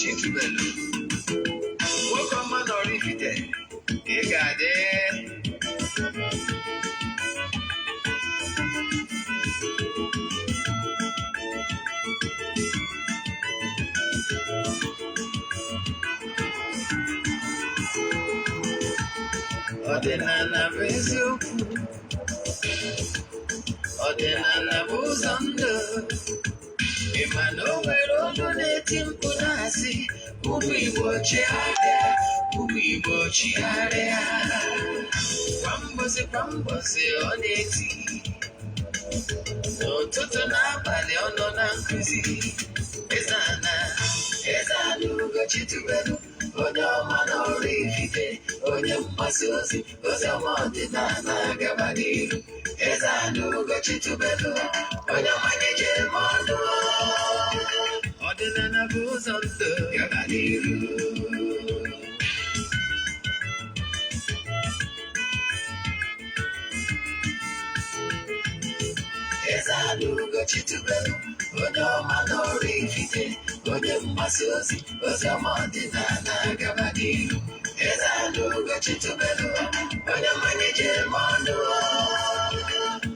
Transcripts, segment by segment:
Ugochi tubelu. Welcome man oraifite. Igade. Ọdịnala bụ eziokwu. Ọdịnala bụ ụzọ ndụ. Ị ma na o nwere olu na-eti mkpu na-asị ụmụ Igbo chigharịa, ụmụ Igbo chigharịa. Kwa mbọsị ọ na-eti. N'ụtụtụ n'abalị ọ nọ na nkụzi. Eze-ana Ugochi tubelu. Onye ọma na oraifite, onye mgbasa ozi, ozi ọma ọdịnala gaba n'ihu. Eze-ana Ugochi tubelu, onye ọma na-eje eme ọnụ. Ọdịnala bụ ụzọ ndụ gaba n'ihu. Eze-ana Ugochi tubelu, onye ọma na oraifite, onye mgbasa ozi, ozi ọma ọdịnala gaba n'ihu. Eze-ana Ugochi tubelu, onye ọma na-eje eme ọnụ.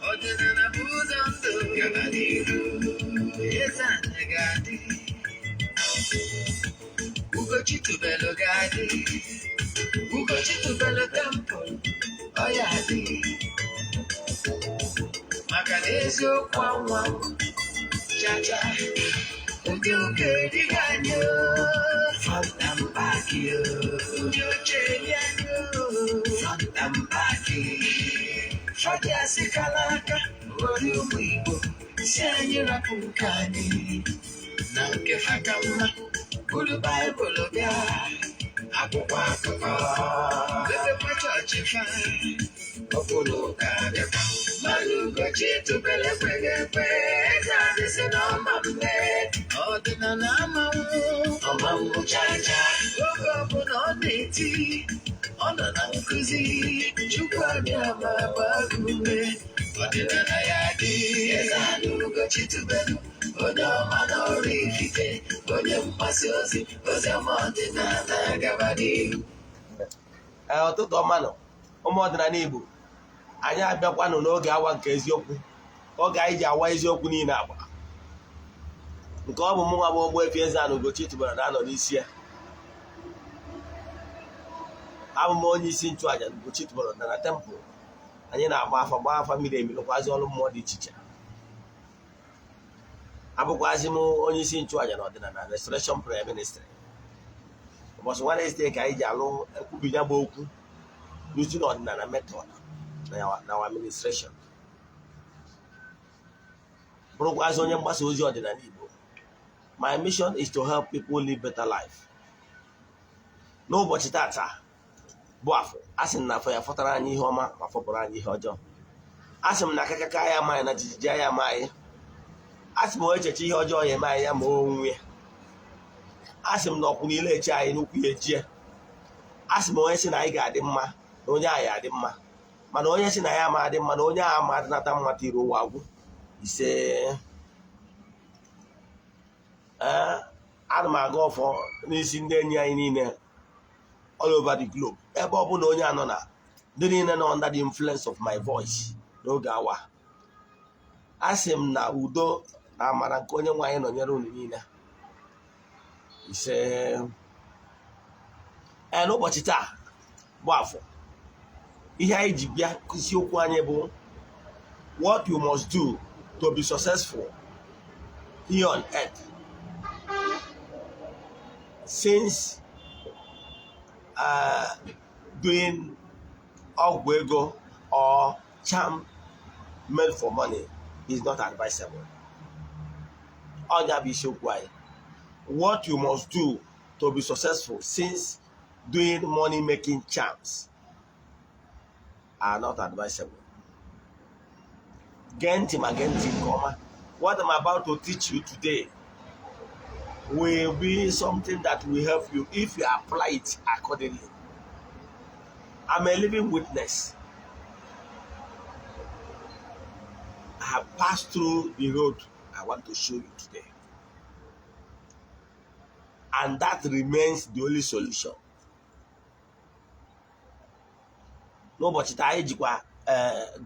Ọdịnala bụ ụzọ ndụ gaba n'ihu. Eze-ana ga-adị, Ugochi tubelu ga-adị, Ugochi tubelu temple ọ ya adị. Maka na eziokwu anwa chacha ndị dịga anyị fọnta mbaki ndị ochie dị anyị fọnta mbaki fọdị asị kala aka ghọrọ ụmụ Igbo si anyị rapụ nke anyị na nke faka mma bụrụ Baịbụl bịa akwụkwọ akụkọ bebekwa chọọchị fa ọbụla ụka bịakwa. Mmanụ Ugochi tubelu ekweghị ekwe. Eze-ana si na ọma mme ọdịnala ọmanwụ chacha. Oge ọbụla ọ na-eti ọ nọ na nkụzi. Chukwu abịa ma gbaa ume ọdịnala ya dị. Eze-ana Ugochi tubelu, onye ọma na oraifite, onye mgbasa ozi, ozi ọma ọdịnala gaba n'ihu. Ọtụtụ ọma nọ ụmụ ọdịnala Igbo, anyị abịakwanụ n'oge awa nke eziokwu, oge anyị ji awa eziokwu niile agba nke ọ bụ mụ nwa bụ Ogbuefi EZE-ANA Ugochi tubelu na-anọ n'isi ya. Abụ m onye isi nchụaja Ugochi tubelu na tempụl. Anyị na-agba afa mmiri emi lụkwazi ọrụ mmụọ dị iche iche. Abụkwazi m onye isi nchụaja na ọdịnala Restitution Prayer Ministry. Ụbọchị Wednesday ka anyị ji alụ ekwubinya bụ okwu n'uju na ọdịnala method na our administration. Bụrụkwazi onye mgbasa ozi ọdịnala Igbo. My mission is to help people live better life. N'ụbọchị tata bụ afọ, asị m na afọ ya fọtara anyị ihe ọma ma fọpụrụ anyị ihe ọjọọ. Asị m na akakaka ya ama anyị na jijiji ya ama anyị. Asị m echeche ihe ọjọọ ya eme anyị ya ma onwe ya. Asị m na ọkwụ niile eche anyị n'ukwu ya ejie. Asị m onye si na anyị ga-adị mma na onye anyị adị mma, mana onye si na ya ama adị mma na onye ahụ ama adịnata mma tiri ụwa agwụ ise. Ana m aga ọfọ n'isi ndị enyi anyị niile all over the globe, ebe ọ bụla onye anọ na ndị niile nọ under the influence of my voice n'oge awa. Asị m na udo na amara nke onye nwe anyị nọnyere unu niile ise. N'ụbọchị taa bụ afọ, ihe anyị ji bịa isiokwu anyị bụ what you must do to be successful here on earth since doing Ogbuefi or charm made for money is not advisable. What you must do to be successful since doing money making charms are not advisable. What I'm about to teach you today will be something that will help you if you apply it accordingly. I'm a living witness. I have passed through the road I want to show you today. And that remains the only solution. N'ụbọchị taa anyị jikwa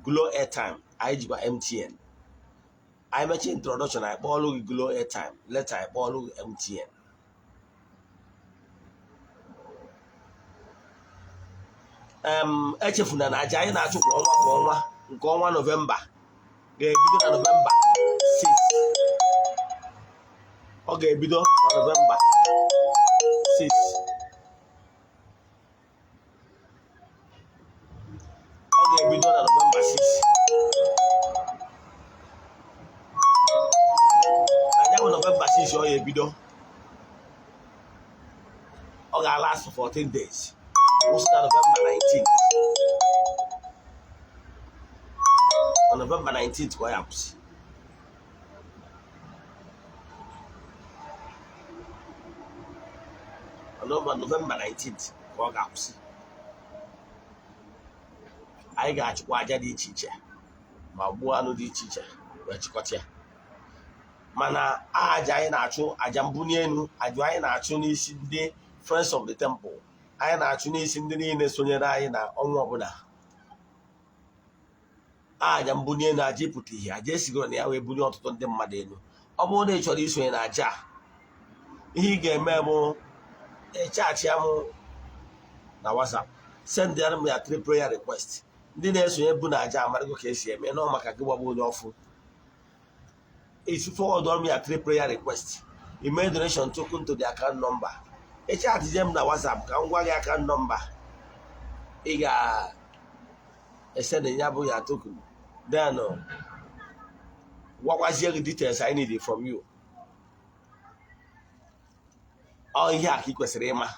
Glo airtime, anyị jikwa MTN. I mentioned introduction, I follow Glo airtime, later I follow MTN. Echefuna na aja anyị na-achụ kwa ọnwa nke ọnwa Novemba ga-ebido na Novemba 6. Ọ ga-ebido na Novemba 6. Ọ ga-ebido na Novemba 6. Anya bụ Novemba 6 ọ ga-ebido. Ọ ga-last for 14 days. What's that, November 19th? On November 19th, what happens? On November 19th, what happens? I got waja di chiche. Ma buanu di chiche. Wechikotia. Mana aja anyị na-achụ aja mbunye enu, aja anyị na-achụ n'isi ndị Friends of the Temple. Anyị na-achụ n'isi ndị niile sonyere anyị na ọnwa ọbụla. Aja mbunye enu aja ịpụta ihe, aja esigoro na ya wee bunye ọtụtụ ndị mmadụ elu. Ọ bụrụ na ị chọrọ isonye na aja, ihe ị ga-eme bụ chaachị ya m na WhatsApp, send m ya 3 prayer request. Ndị na-esonye bụ na aja amarịgo ka esi eme nọ maka gị gbagbo onye ọfụ. If you forward me a 3 prayer request, you made donation token to the account number. A chat them na WhatsApp, can go your account number. Iga send ya token. Then what was your details I needed from you? Oh yeah, he was Rema.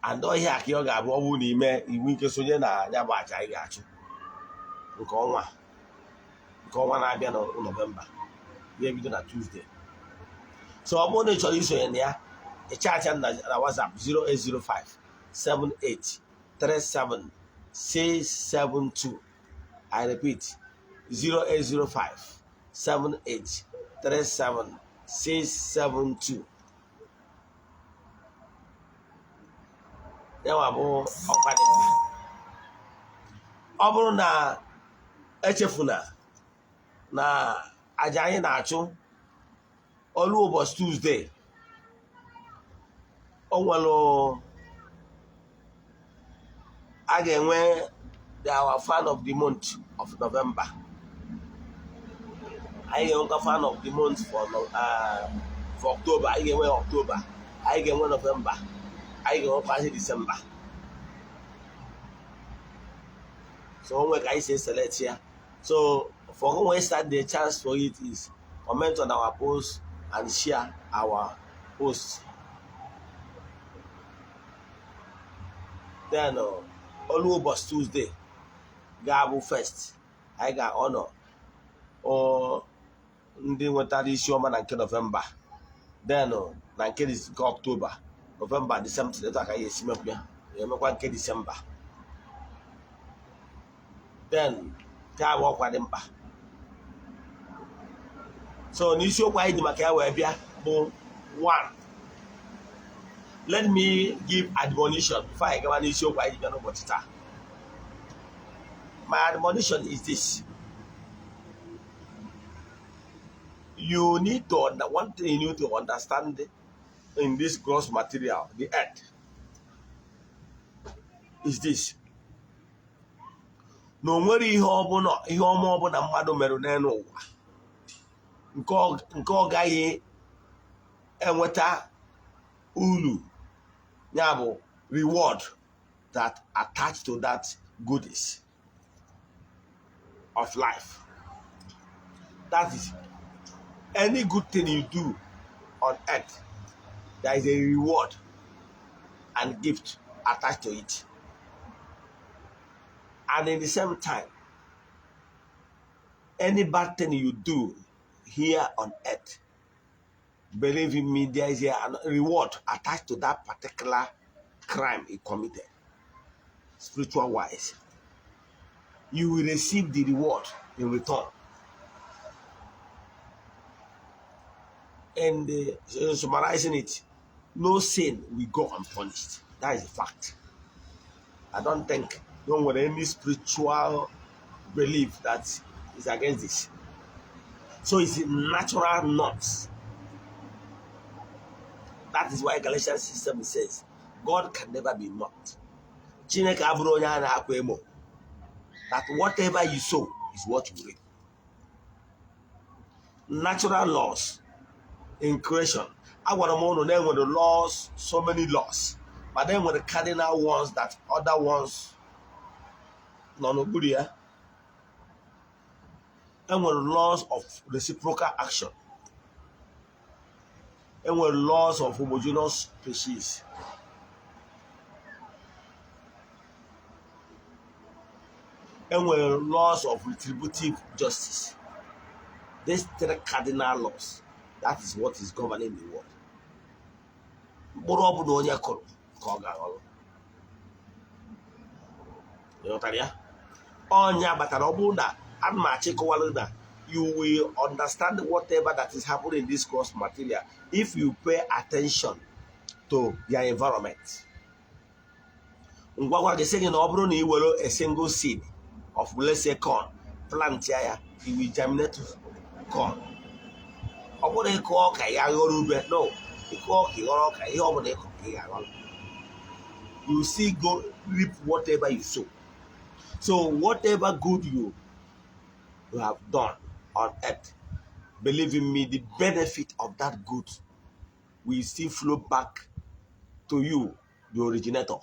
And oh yeah, you got what would he make in Winkesonia Yabacha. I got you. Go on, I be on November. We have done a Tuesday. So I'm going to show you here. A chat and WhatsApp 0805 78 37 672. I repeat 0805 78 37 672. Now I'm over na echefuna na aja anyị na-achụ ọlụ ụbọchị Tuesday. O nwere a ga-enwe our fan of the month of November. Anyị ga-enwe fan of the month for October. Anyị ga-enwe October. Anyị ga-enwe November. Anyị ga-enwe December. So when I say select here, so for whom we start, the chance for it is comment on our post and share our posts. Then almost Tuesday, Gabu first. I got honor or ndị nwetara isi ọma na nke November. Then na nke October, November, December, leto aka ya esi mekwa ya. Emekwa nke December. Then ka wa kwa dị mkpa. So n'isiokwu anyị dị maka ya wee bịa bụ 1. Let me give admonition before I go on n'isiokwu anyị dị bịa n'ụbọchị taa. My admonition is this. You need to one thing you need to understand in this gross material, the earth, is this. Na onwere ihe ọma ọbụla mmadụ mere n'elu ụwa nke ọ gaghị enweta uru, ya bụ reward that attached to that goodies of life. That is, any good thing you do on earth, there is a reward and gift attached to it. And at the same time, any bad thing you do here on earth, believe in me, there is a reward attached to that particular crime you committed. Spiritual wise, you will receive the reward in return. And summarizing it, no sin will go unpunished. That is a fact. I don't want any spiritual belief that is against this. So it's natural norms. That is why Galatians 6:7 says, God can never be mocked. That whatever you sow is what you reap. Natural laws in creation. I want to know then with the laws, so many laws. But then with the cardinal ones that other ones no good here. And with laws of reciprocal action. And with laws of homogeneous species. And with laws of retributive justice. These three cardinal laws. That is what is governing the world. You will understand whatever that is happening in this gross material if you pay attention to your environment. A single seed of, let's say, corn, plant here, it will germinate corn. No, you see, go reap whatever you sow. So whatever good you have done on earth, believe in me, the benefit of that good will still flow back to you, the originator.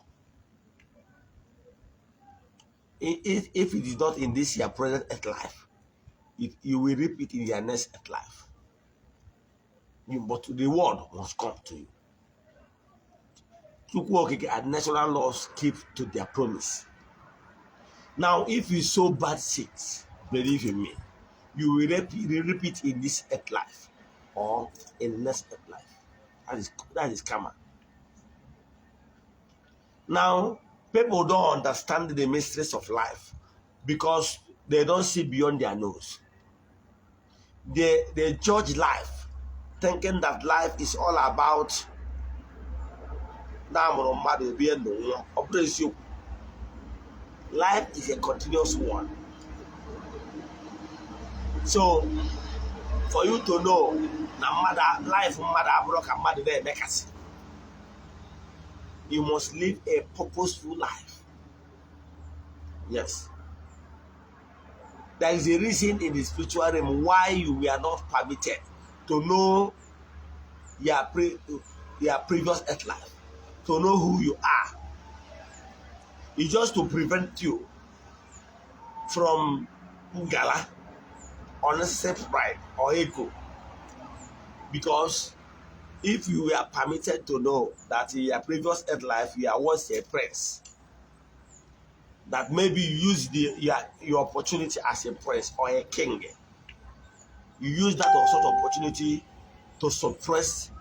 If it is not in this your present earth life, you will reap it in your next earth life. But the word must come to you. And natural laws keep to their promise. Now, if you sow bad seeds, believe in me, you will reap it in this earth life or in the next earth life. That is karma. Now, people don't understand the mysteries of life because they don't see beyond their nose. They judge life, thinking that life is all about life is a continuous one. So, for you to know, life you must live a purposeful life. Yes. There is a reason in the spiritual realm why you were not permitted to know your previous earth life, to know who you are. It's just to prevent you from gala, unnecessary pride, or ego. Because if you were permitted to know that in your previous earth life you are once a prince, that maybe you use your opportunity as a prince or a king, you use that sort of opportunity to suppress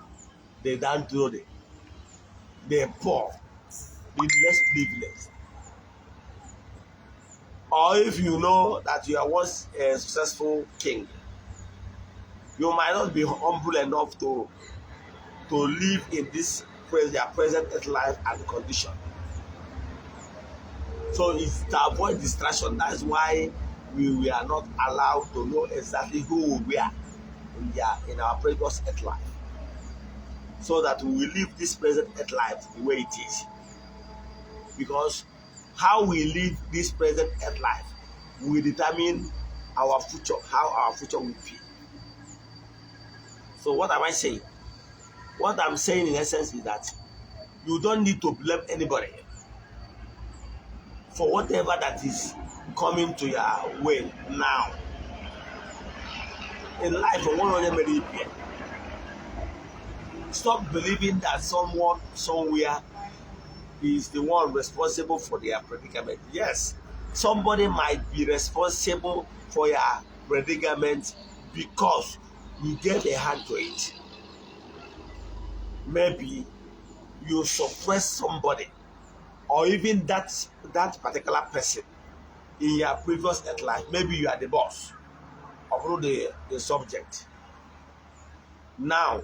the downtrodden, the poor, the less privileged. Or if you know that you are once a successful king, you might not be humble enough to live in this your present earth life and condition. So it's to avoid distraction. That's why we are not allowed to know exactly who we are in our previous earth life. So that we will live this present earth life the way it is. Because how we live this present earth life will determine our future, how our future will be. So what am I saying? What I'm saying in essence is that you don't need to blame anybody for whatever that is coming to your way now. In life, stop believing that someone somewhere is the one responsible for their predicament. Yes, somebody might be responsible for your predicament because you gave a hand to it. Maybe you suppress somebody, or even that particular person in your previous earth life. Maybe you are the boss of the subject. Now,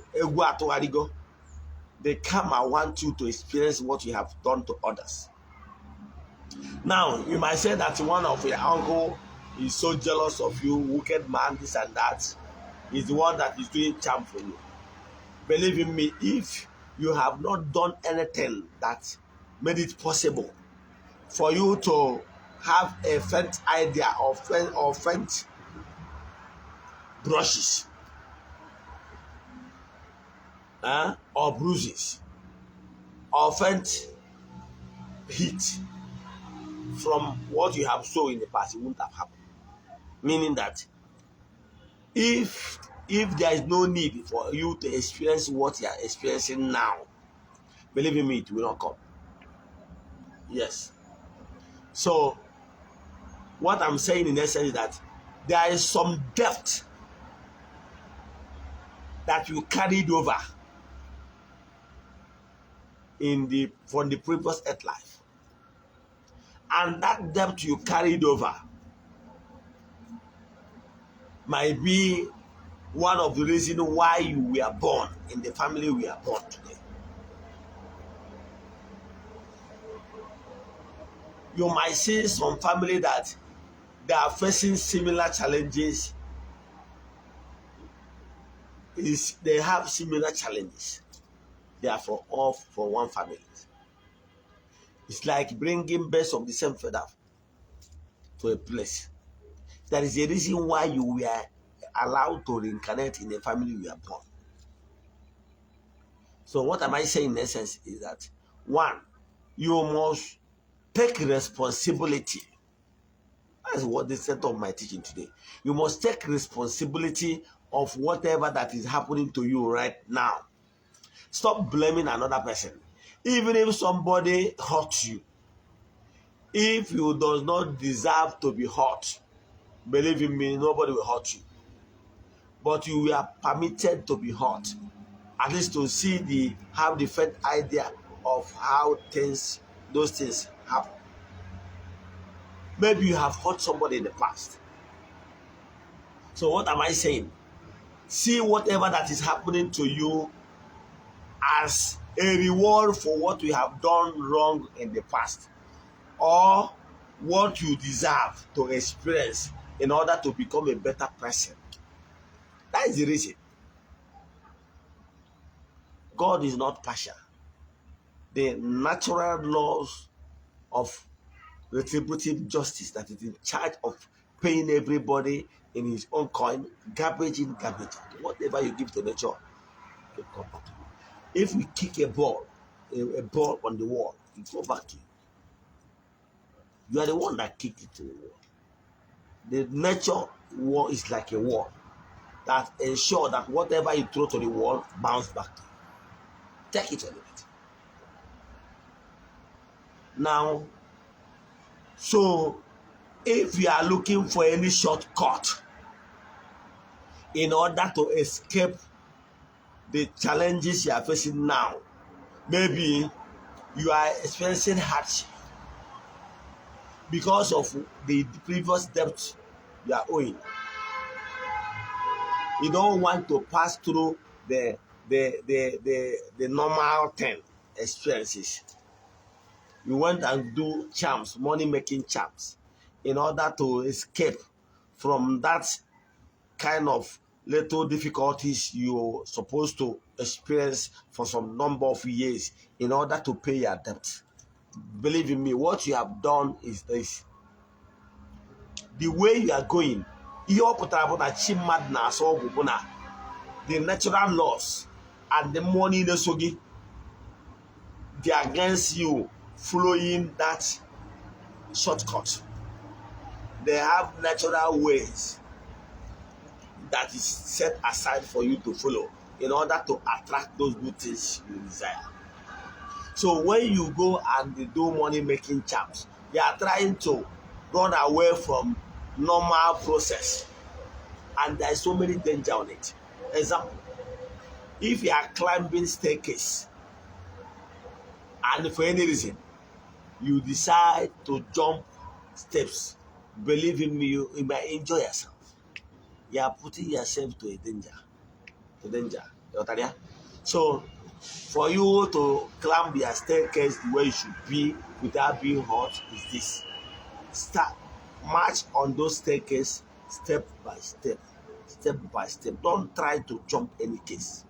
they come and want you to experience what you have done to others. Now, you might say that one of your uncle is so jealous of you, wicked man, this and that. Is the one that is doing charm for you. Believe in me, if you have not done anything that made it possible for you to have a faint idea of faint brushes or bruises or faint heat from what you have sown in the past, it won't have happened. Meaning that if there is no need for you to experience what you are experiencing now, believe in me, it will not come. Yes. So what I'm saying in essence is that there is some depth that you carried over from the previous earth life, and that depth you carried over might be one of the reasons why you were born in the family we are born today. You might see some family that they are facing similar challenges. They have similar challenges. They are for one family. It's like bringing birds of the same feather to a place. There is a reason why you were allowed to reincarnate in a family you are born. So what am I saying in essence is that, one, you must take responsibility. That's what the center of my teaching today. You must take responsibility of whatever that is happening to you right now. Stop blaming another person. Even if somebody hurt you, if you do not deserve to be hurt, believe in me, nobody will hurt you. But you are permitted to be hurt, at least to have the faint idea of how those things happen. Maybe you have hurt somebody in the past. So what am I saying? See whatever that is happening to you as a reward for what you have done wrong in the past, or what you deserve to experience in order to become a better person. That is the reason. God is not partial. The natural laws of retributive justice that is in charge of paying everybody in his own coin, garbage in, garbage out. Whatever you give to nature, it will come back to you. If we kick a ball on the wall, it will go back to you. You are the one that kicked it to the wall. The nature wall is like a wall that ensures that whatever you throw to the wall bounces back to you. Take it or leave it. Now, so if you are looking for any shortcut in order to escape the challenges you are facing now, maybe you are experiencing hardship because of the previous debt you are owing. You don't want to pass through the normal experiences. You went and do charms, money-making charms, in order to escape from that kind of little difficulties you're supposed to experience for some number of years in order to pay your debt. Believe in me, what you have done is this. The way you are going, the natural laws and the money in the sogi, they are against you following that shortcut. They have natural ways that is set aside for you to follow in order to attract those good things you desire. So when you go and do money making charms, they are trying to run away from normal process, and there is so many danger on it. Example, if you are climbing staircase and for any reason you decide to jump steps, believe in me, you might injure yourself. You are putting yourself to a danger. So, for you to climb the staircase the way you should be without being hurt is this. Start, march on those staircases step by step, step by step. Don't try to jump any case.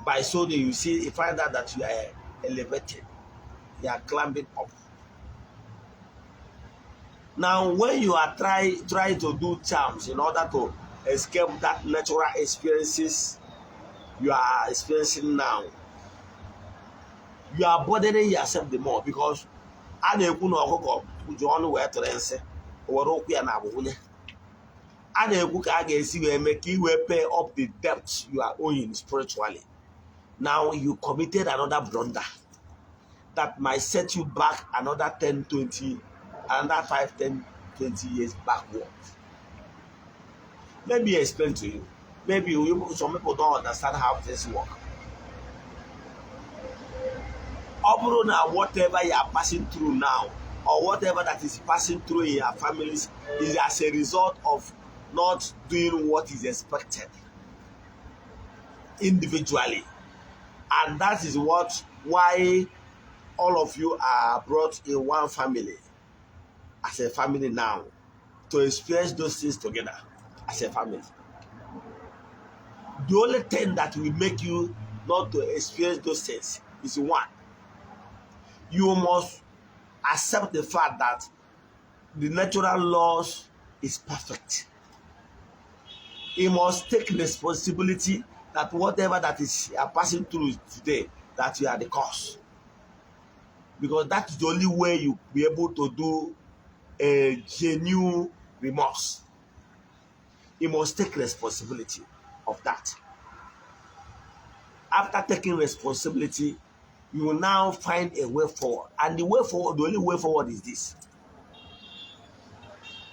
By so that you see, you find out that you are elevated, you are climbing up. Now, when you are trying to do charms in order to escape that natural experiences you are experiencing now, you are burdening yourself the more because a na-ekwu na ọkụkọ ji ọnụ wee tụrụ nsị were ụkwụ ya na abụwụnye. A na-ekwu ka a ga-esi wee mee ka i wee pay up the debt you are owing spiritually. Now you committed another blunder that might set you back another 10, 20, another 5, 10, 20 years backward. Let me explain to you. Maybe some people don't understand how things work. Whatever you are passing through now, or whatever that is passing through in your families, is as a result of not doing what is expected individually. And that is why all of you are brought in one family, as a family now, to experience those things together as a family. The only thing that will make you not to experience those things is one. You must accept the fact that the natural laws is perfect. You must take responsibility that whatever that is you are passing through today, that you are the cause. Because that is the only way you will be able to do a genuine remorse. You must take responsibility of that. After taking responsibility, you will now find a way forward. And the way forward, the only way forward is this.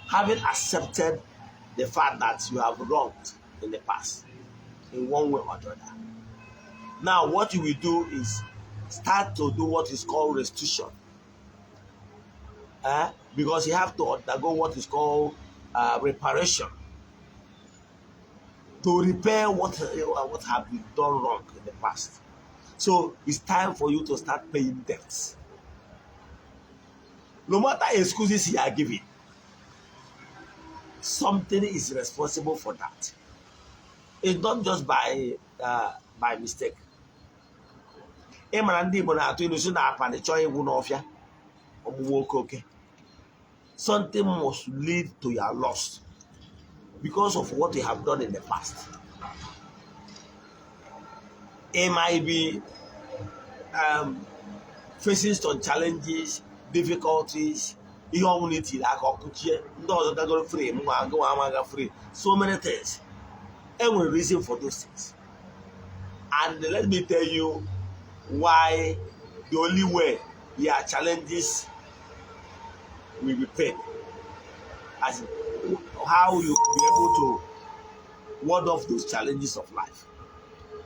Having accepted the fact that you have wronged in the past, in one way or the other. Now, what you will do is start to do what is called restitution. Because you have to undergo what is called reparation. To repair what have been done wrong in the past. So it's time for you to start paying debts. No matter excuses you are giving, something is responsible for that. It's not just by mistake. Something must lead to your loss because of what you have done in the past. It might be facing some challenges, difficulties, so many things. And we reason for those things. And let me tell you why the only way your challenges will be paid. As how you will be able to ward off those challenges of life.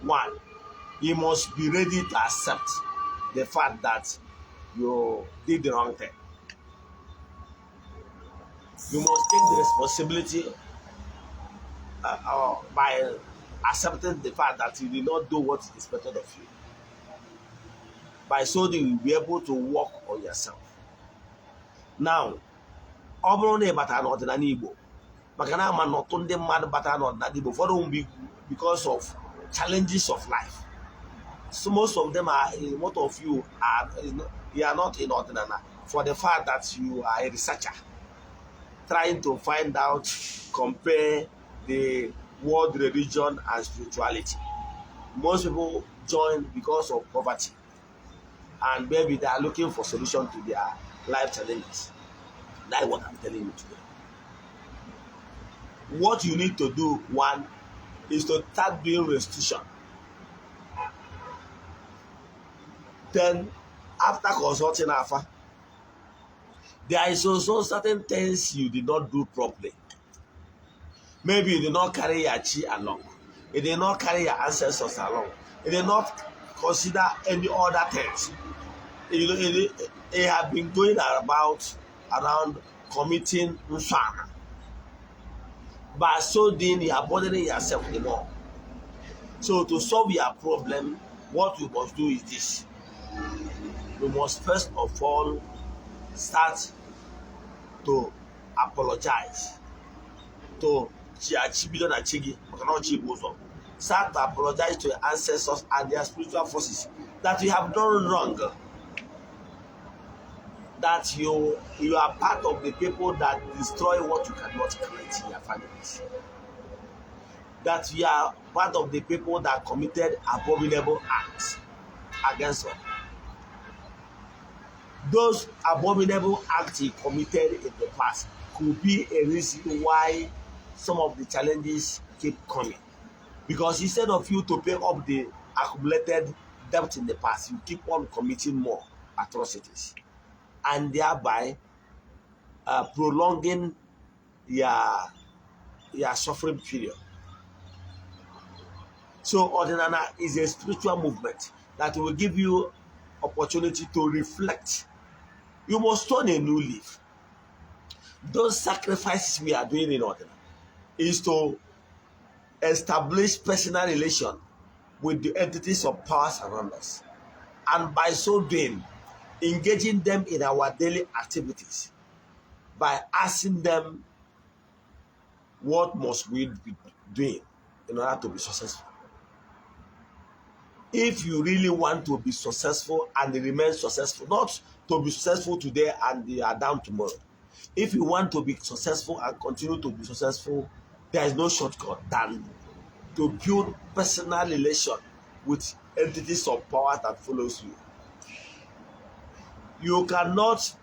One, you must be ready to accept the fact that you did the wrong thing. You must take the responsibility by accepting the fact that you did not do what is expected of you. By so that you will be able to work on yourself. Now, because of challenges of life. So most of them are, most of you are not in ordinary for the fact that you are a researcher trying to find out, compare the world religion and spirituality. Most people join because of poverty and maybe they are looking for solution to their life challenges. That's what I'm telling you today. What you need to do, one, is to start doing restitution. Then, after consulting Alpha, there is also certain things you did not do properly. Maybe you did not carry your chi along. You did not carry your ancestors along. You did not consider any other things. You have been going around committing nswana. But so then you are bothering yourself the more. So to solve your problem, what we must do is this. We must first of all start to apologize to start to apologize to your ancestors and their spiritual forces that you have done wrong, that you are part of the people that destroy what you cannot create in your families, that you are part of the people that committed abominable acts against us. Those abominable acts he committed in the past could be a reason why some of the challenges keep coming. Because instead of you to pay up the accumulated debt in the past, you keep on committing more atrocities and thereby prolonging your suffering period. So Ordinana is a spiritual movement that will give you opportunity to reflect. You must turn a new leaf. Those sacrifices we are doing in Ordinana is to establish personal relation with the entities of powers around us, and by so doing, engaging them in our daily activities by asking them, what must we be doing in order to be successful? If you really want to be successful and remain successful, not to be successful today and you are down tomorrow. If you want to be successful and continue to be successful, there is no shortcut than to build personal relation with entities of power that follows you. You cannot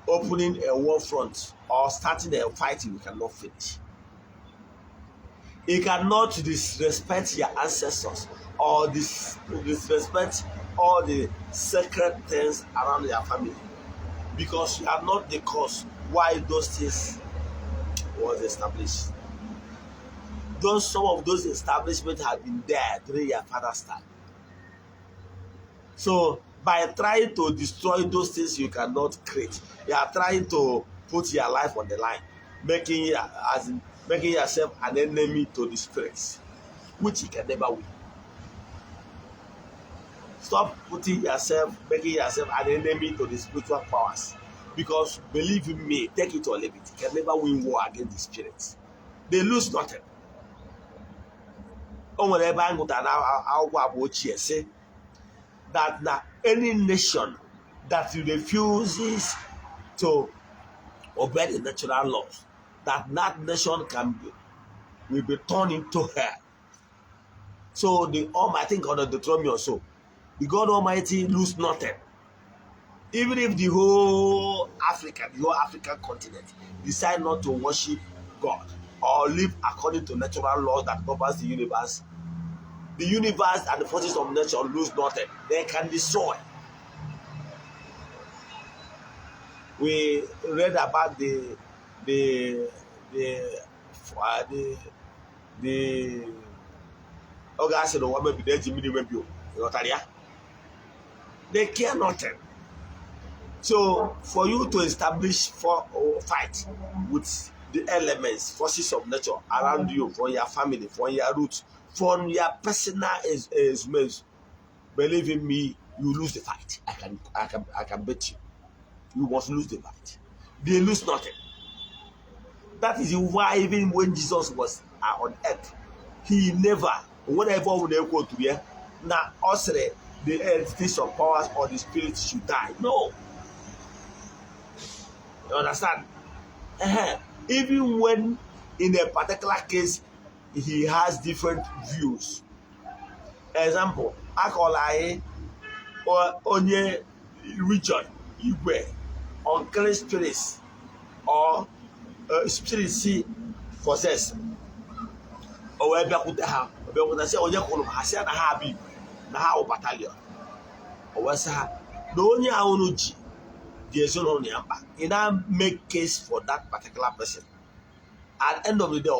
opening a war front or starting a fight you cannot finish. You cannot disrespect your ancestors or disrespect all the sacred things around your family, because you are not the cause why those things was established. Some of those establishments have been there during your father's time. So by trying to destroy those things you cannot create, you are trying to put your life on the line, making yourself an enemy to the spirits, which you can never win. Stop making yourself an enemy to the spiritual powers, because believe in me, take it or leave it, you can never win war against the spirits. They lose nothing. Ogbuefi say that now any nation that refuses to obey the natural laws, that nation will be turned into hell. So the Almighty, God of Deuteronomy also, the God Almighty lose nothing. Even if the whole African continent decide not to worship God or live according to natural laws that governs the universe and the forces of nature lose nothing. They can destroy. We read about the they care nothing. So for you to establish fight with the elements, forces of nature around you, for your family, for your roots, for your personal expense, believe in me, you lose the fight. I can bet you. You must lose the fight. They lose nothing. That is why even when Jesus was on earth, he never, whenever we go to here, now also the entities of powers or the spirits should die. No. You understand? Even when in a particular case he has different views. Example, Akolaye or onye region Igwe, unclean spirits or spirits possess. Or Obiakuta say onye kono hase na ha bi na ha battalion. Or wasa no onye awonoji. You now make case for that particular person. At the end of the day,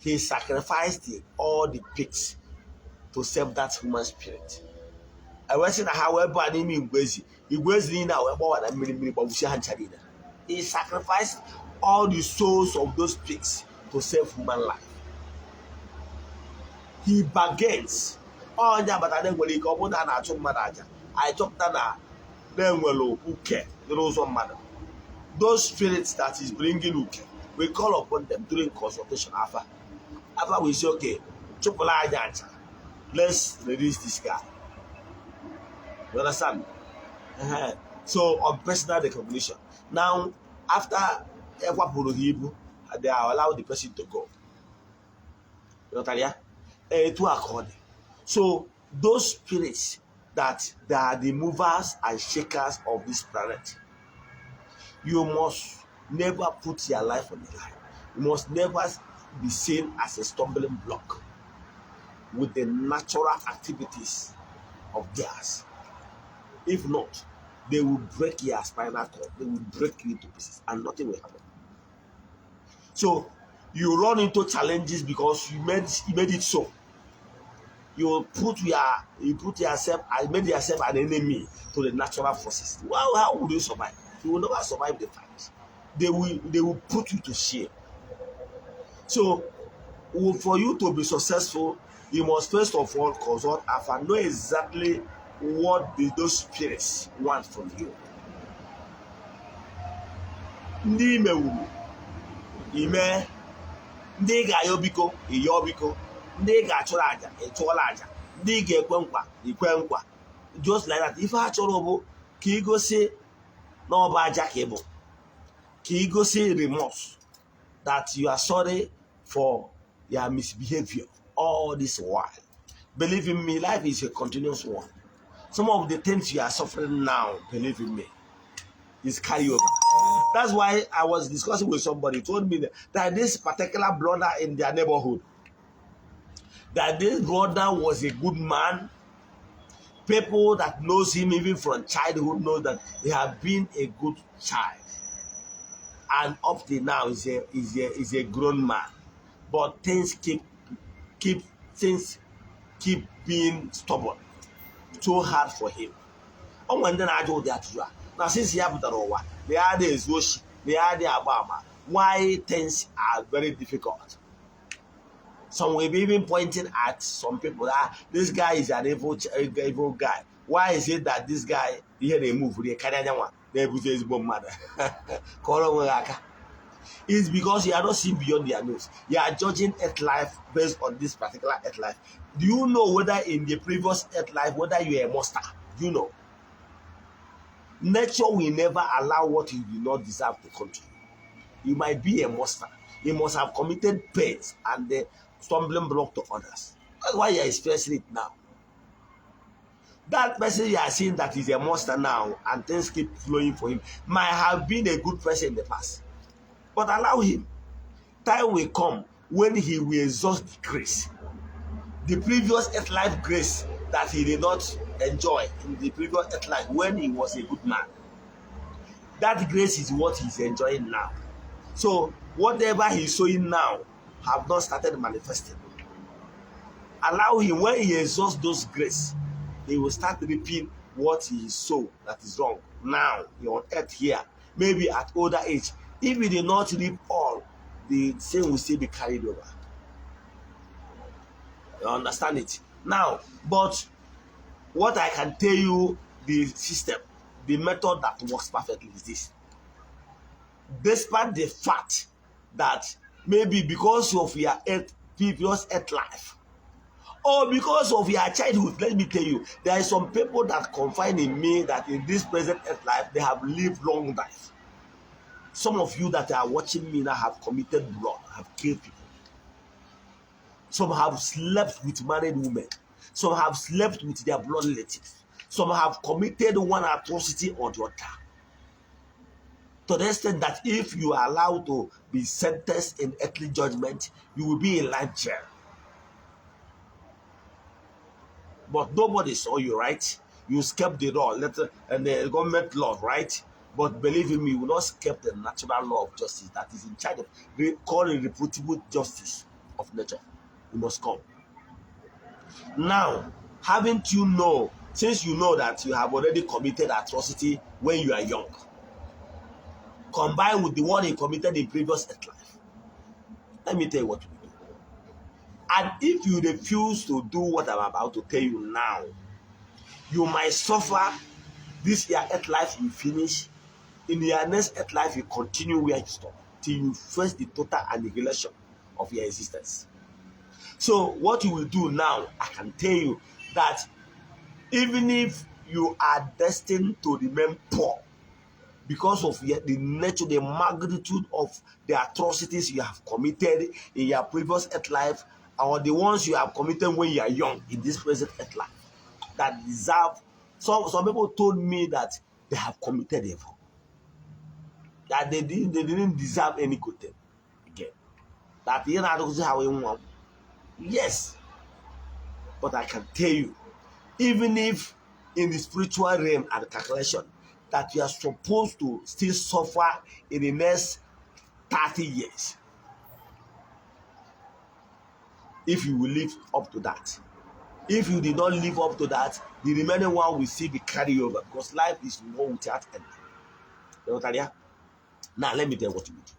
he sacrificed all the pigs to save that human spirit. I was saying, however, he sacrificed all the souls of those pigs to save human life. He bargains. Oh, yeah, but I didn't really go on and I took manager. I took that then well, who care? The rose of matter. Those spirits that is bringing uke, we call upon them during consultation after we say, okay, let's release this guy. You understand? So on personal recognition. Now, after they are allowed the person to go. You know, to accord. So those spirits that they are the movers and shakers of this planet, you must never put your life on the line. You must never be seen as a stumbling block with the natural activities of theirs. If not, they will break your spinal cord, they will break you into pieces, and nothing will happen. So you run into challenges because you made it so. You put yourself, I made yourself an enemy to the natural forces. Well, how would you survive? You will never survive the fight. They will put you to shame. So for you to be successful, you must first of all consult and know exactly what those spirits want from you. Ndị imewuru ime, ndị ga-ayọ biko ịyọ biko, ndị ga-achụrụ aja ịchụọla aja, ndị ga-ekwe nkwa ikwe nkwa. Just like that. Ife a chọrọ bụ ka ị gosi na ọ bụ aja ka ị bụ, ka ị gosi remorse that you are sorry for your misbehavior all this while. Believe in me, life is a continuous one. Some of the things you are suffering now, believe in me, is carryover. That's why I was discussing with somebody, told me that this particular brother in their neighborhood, that this brother was a good man. People that knows him even from childhood know that he has been a good child. And up to now is a grown man. But things keep being stubborn. Too hard for him. Oh, when then I do that, now since he have the rowa, the idea is Yoshi, the idea Obama. Why things are very difficult. Some will be even pointing at some people that this guy is an evil guy. Why is it that this guy here they move the Canadian one? They put his bomb mother. It's because you are not seeing beyond their nose. You are judging earth life based on this particular earth life. Do you know whether in the previous earth life whether you are a monster? Do you know? Nature will never allow what you do not deserve to come to you. You might be a monster. You must have committed pains and the stumbling block to others. That's why you are experiencing it now. That person you are seeing that is a monster now and things keep flowing for him might have been a good person in the past. But allow him. Time will come when he will exhaust the grace. The previous earth life grace that he did not enjoy in the previous earth life when he was a good man. That grace is what he's enjoying now. So whatever he's showing now have not started manifesting. Allow him, when he exhausts those grace, he will start reaping what he sow that is wrong. Now, you're on earth here, maybe at older age. If he did not reap all, the same will still be carried over. You understand it? Now, but what I can tell you, the system, the method that works perfectly is this. Despite the fact that maybe because of your previous earth life, or because of your childhood, let me tell you, there are some people that confide in me that in this present earth life, they have lived long life. Some of you that are watching me now have committed blood, have killed people. Some have slept with married women. Some have slept with their blood relatives. Some have committed one atrocity or the other. To the extent that if you are allowed to be sentenced in earthly judgment, you will be in life jail. But nobody saw you, right? You escaped the law and the government law, right? But believe in me, you will not escape the natural law of justice that is in charge of calling reputable justice of nature. You must come. Now, haven't you know, since you know that you have already committed atrocity when you are young, combined with the one he committed in previous life. Let me tell you what we do. And if you refuse to do what I'm about to tell you now, you might suffer this year earth life you finish. In your next earth life, you continue where you stop till you face the total annihilation of your existence. So what you will do now, I can tell you that even if you are destined to remain poor because of the nature, the magnitude of the atrocities you have committed in your previous earth life, or the ones you have committed when you are young in this present earth life, that deserve. Some people told me that they have committed evil, that they didn't deserve any good thing again. That you know how we want. Yes, but I can tell you, even if in the spiritual realm and calculation, that you are supposed to still suffer in the next 30 years, if you will live up to that. If you did not live up to that, the remaining one will still be carried over, because life is one without end. Now let me tell you what you do.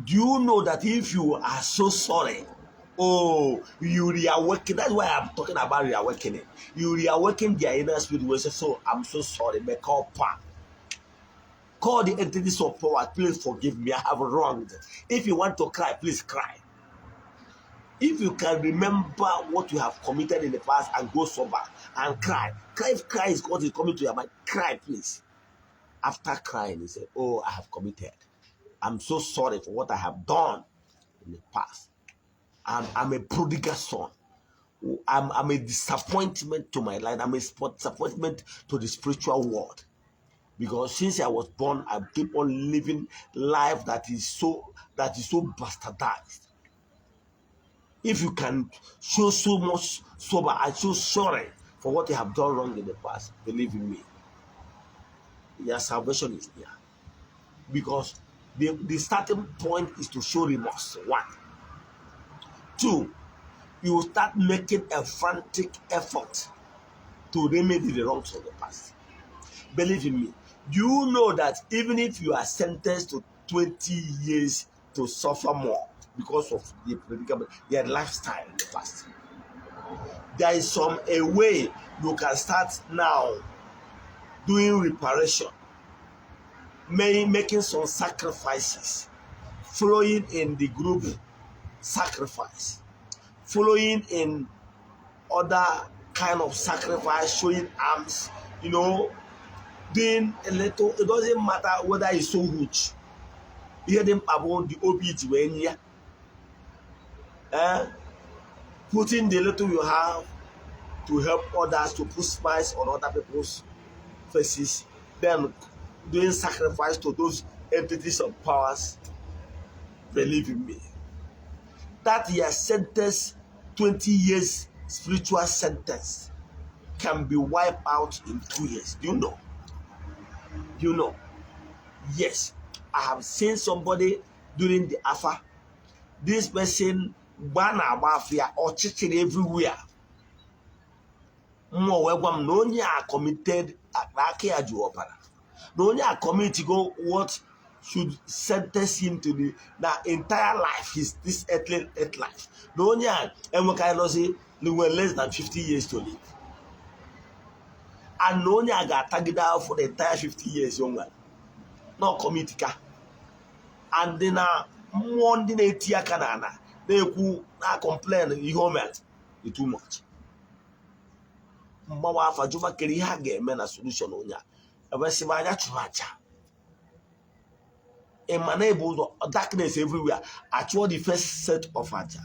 Do you know that if you are so sorry, oh, you reawaken? That's why I'm talking about reawakening. You reawaken their inner spirit. We say, so I'm so sorry. May call the entities of power. Please forgive me. I have wronged. If you want to cry, please cry. If you can remember what you have committed in the past and go sober and cry, if cry is what is coming to your mind, cry, please. After crying, you say, oh, I have committed. I'm so sorry for what I have done in the past. I'm a prodigal son. I'm a disappointment to my life. I'm a disappointment to the spiritual world. Because since I was born, I keep on living life that is so bastardized. If you can show so much sober and so sorry for what you have done wrong in the past, believe in me, your salvation is near. Because the starting point is to show remorse. 1. 2, you start making a frantic effort to remedy the wrongs of the past. Believe in me. You know that even if you are sentenced to 20 years to suffer more because of the predicament, their lifestyle in the past, there is a way you can start now doing reparation, making some sacrifices, following in the group sacrifice, following in other kind of sacrifice, showing arms, doing a little. It doesn't matter whether it's so huge. Hear them about the Okeite when here, putting the little you have to help others, to put smiles on other people's faces, then doing sacrifice to those entities of powers. Believe in me, that your sentence, 20 years spiritual sentence, can be wiped out in 2 years. Do you know? Yes, I have seen somebody during the Alpha. This person, bana mafia or chicken everywhere. More welcome. No one committed a juopara. No one committed go what should sentence him to the entire life. This earth life. No one and we can say we were less than 50 years to live. And no one got targeted out for the entire 50 years young man. No committee. And then one day canana they could complain the too much. Mbawa fa jova keri ha ga eme na solution onya. Ebesi ma anya chuacha. Emanable darkness everywhere. Actually the first set of aja.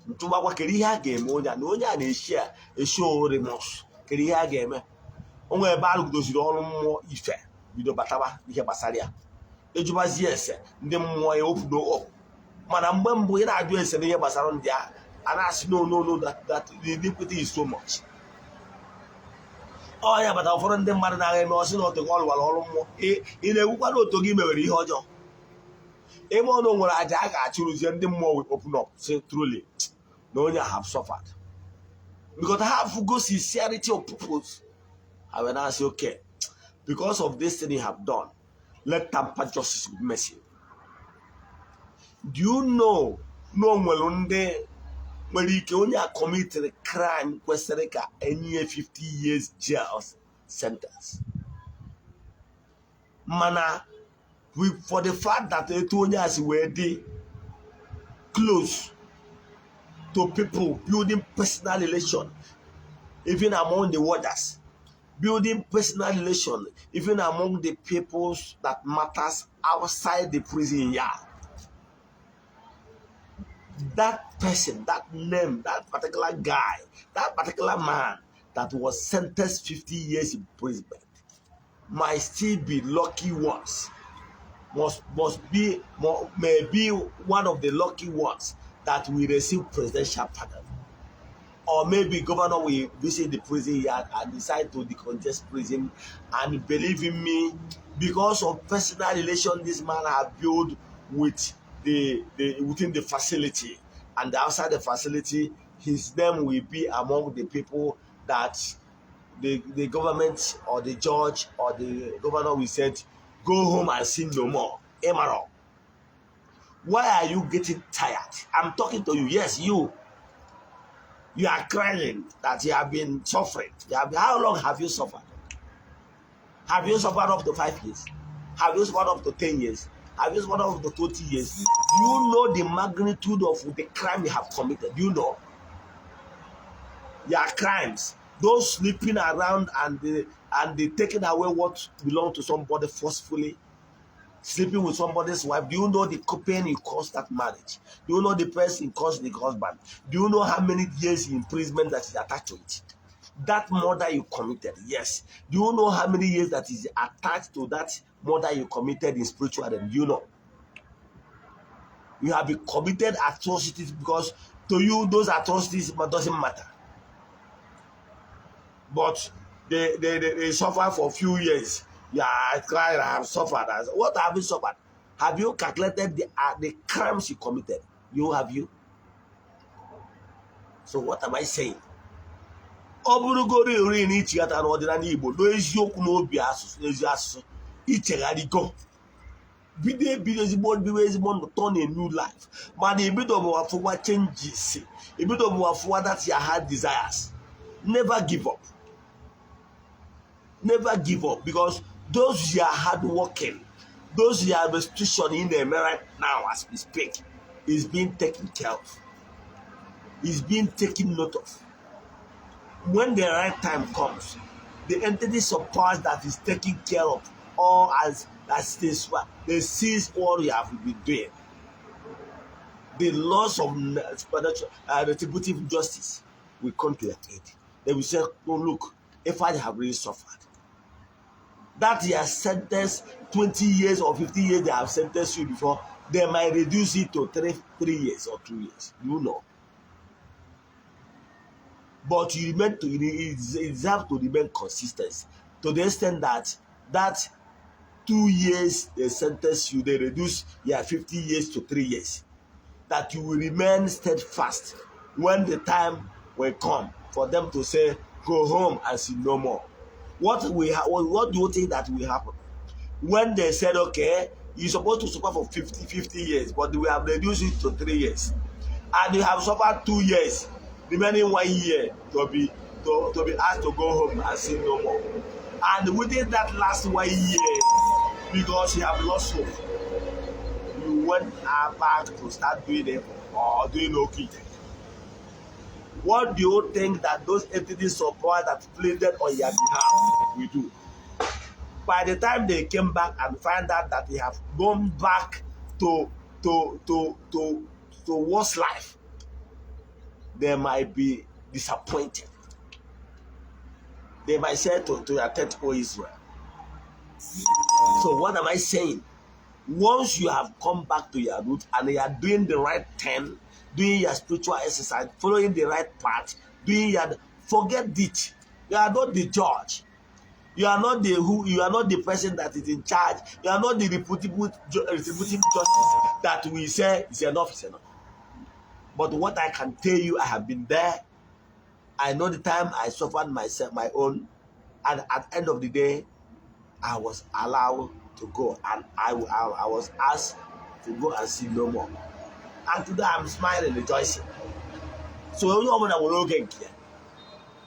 Ntuba kwa keri ha ga eme onya na onya na share e show remorse. Keri ha ga eme. Onwe ebe alu doziri ọrụ mmụọ ife bido bataba ihe gbasara ya. Ejubazi ese ndị mmụọ ya open up. Mana mgbe mbụ ị na-ajụ ese n'ihe gbasara ndị a, and I say no, that the iniquity is so much. Oh yeah, but for them man na me osi no to call wala ọrụ mmụọ. Ị na-ekwukwa na oto gị mewere ihe ọjọọ. Ebe ọ no nwere aja a ga-achụrụzie ndị mmụọ will open up, say truly, no only have suffered. Because I have go sincerity of purpose. I will now say, okay, because of this thing you have done, let tamper justice with mercy. Do you know no one when you only committed a crime question any 50 years jail sentence? Mana, for the fact that they told us were they close to people building personal relation, even among the warders, building personal relation, even among the peoples that matters outside the prison yard. That person, that name, that particular guy, that particular man that was sentenced 50 years imprisonment might still be lucky ones, may be one of the lucky ones that will receive presidential pardon. Or maybe governor will visit the prison yard and decide to decongest prison. And believe in me, because of personal relation this man has built with within the facility and outside the facility, his name will be among the people that the government or the judge or the governor will say, go home and sin no more. Emerald, why are you getting tired? I'm talking to you. Yes, you are crying that you have been suffering. How long have you suffered? Have you suffered up to 5 years? Have you suffered up to 10 years? Have you suffered up to 20 years? Do you know the magnitude of the crime you have committed? Do you know? Your crimes, those sleeping around and they taking away what belongs to somebody forcefully, sleeping with somebody's wife. Do you know the pain you caused that marriage? Do you know the person caused the husband? Do you know how many years in imprisonment that is attached to it? That murder you committed, yes. Do you know how many years that is attached to that murder you committed in spiritual realm? Do you know? You have been committed atrocities because to you those atrocities doesn't matter. But they suffer for a few years. Yeah, I cried, I have suffered. What have you suffered? Have you calculated the crimes you committed? Have you? So what am I saying? Ọ bụrụgoro ori na ichigata n'ọdịnala Igbo n'eziokwu n'obi asụsụ n'ezi asụsụ ichegharịgo bido ezigbo ndụ turn a new life mana ebido bụ afụwa changes, ebido bụ afụwa that your heart desires. Never give up. Never give up, because those you are hard working, those you are restitution in the right now as we speak is being taken care of, is being taken note of. When the right time comes, the entities of powers that is taking care of all as this one, they seize all you have been doing. The laws of retributive justice will come to your aid. They will say, oh look, if I have really suffered, that you are sentenced 20 years or 50 years they have sentenced you before, they might reduce it to 3 years or 2 years. You know. But you deserve to remain consistent to the extent that 2 years they sentence you, they reduce your 50 years to 3 years. That you will remain steadfast when the time will come for them to say, go home and sin no more. What do you think that will happen? When they said, okay, you're supposed to suffer for 50 years, but we have reduced it to 3 years. And you have suffered 2 years, remaining 1 year to be asked to go home and sin no more. And within that last 1 year, because you have lost hope, you went back to start doing it or doing Okeite. What do you think that those entities of power that pleaded on your behalf will do? By the time they came back and find out that they have gone back to worse life, they might be disappointed. They might say to your tent, O Israel. So what am I saying? Once you have come back to your root and you are doing the right thing, doing your spiritual exercise, following the right path, forget it. You are not the judge. You are not the person that is in charge. You are not the retributive justice that we say is enough, is enough. But what I can tell you, I have been there. I know the time I suffered myself, my own, and at the end of the day, I was allowed to go, and I was asked to go and see no more. And today I'm smiling, rejoicing. So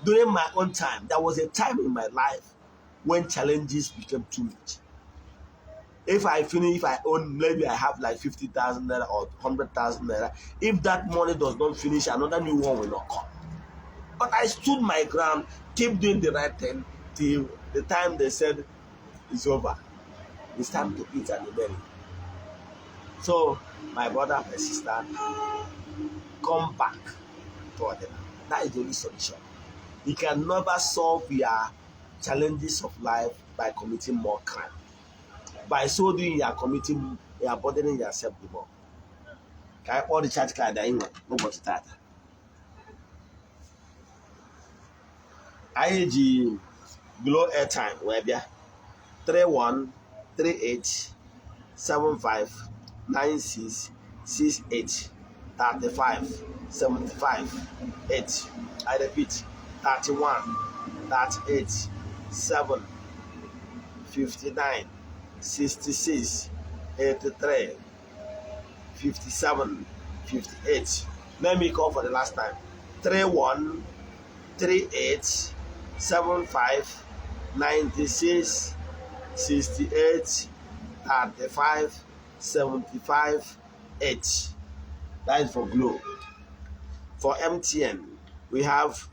during my own time, there was a time in my life when challenges became too much. If I own, maybe I have like 50,000 naira or 100,000 naira. If that money does not finish, another new one will not come. But I stood my ground, keep doing the right thing till the time they said it's over. It's time to eat and bury. So, my brother, my sister, come back to order. That is the only solution. You can never solve your challenges of life by committing more crime. By so doing, you are burdening yourself the more. Can I call the church card? Nobody start. IAG below airtime, where be 3138 75 96 68 35 75 8. I repeat, 31 38 7 59 66 83 57 58. Let me call for the last time. 31 38 75 96 68 35 75 8. That is for Glo. For MTN, we have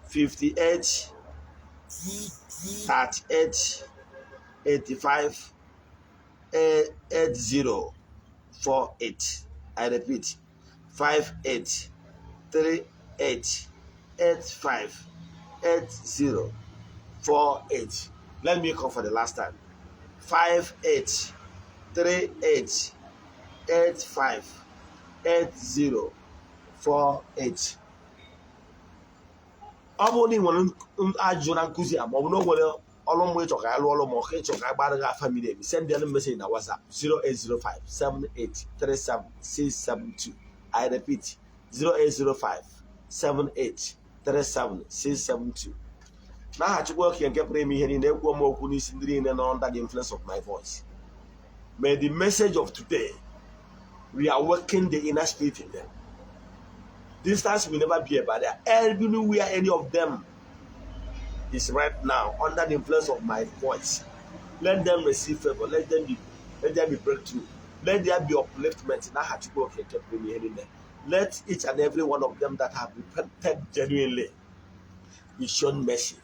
58 38 85 80 48. I repeat, 58 38 85 80 48. Let me call for the last time. 58 38 85 80 48. Ọ bụrụ na ị nwere ajụjụ na nkụzi a, ma ọ bụ na o nwere ọrụ mgbe ịchọ ka ya lụọ ọrụ ma ọ ka ịchọ ka ya gbara gị afa miri emi, send them a message na WhatsApp 0805 78 37 672. I repeat, 0805 78 37 672. N'aha Chukwu Okike nke pụrụ ime ihe niile, ekwu m okwu n'isi ndị niile nọ under the influence of my voice. May the message of today reawaken the inner spirit in them. Distance will never be a barrier. Everywhere any of them is right now under the influence of my voice, let them receive favor. Let there be breakthrough. Let there be upliftment. Let each and every one of them that have repented genuinely be shown mercy.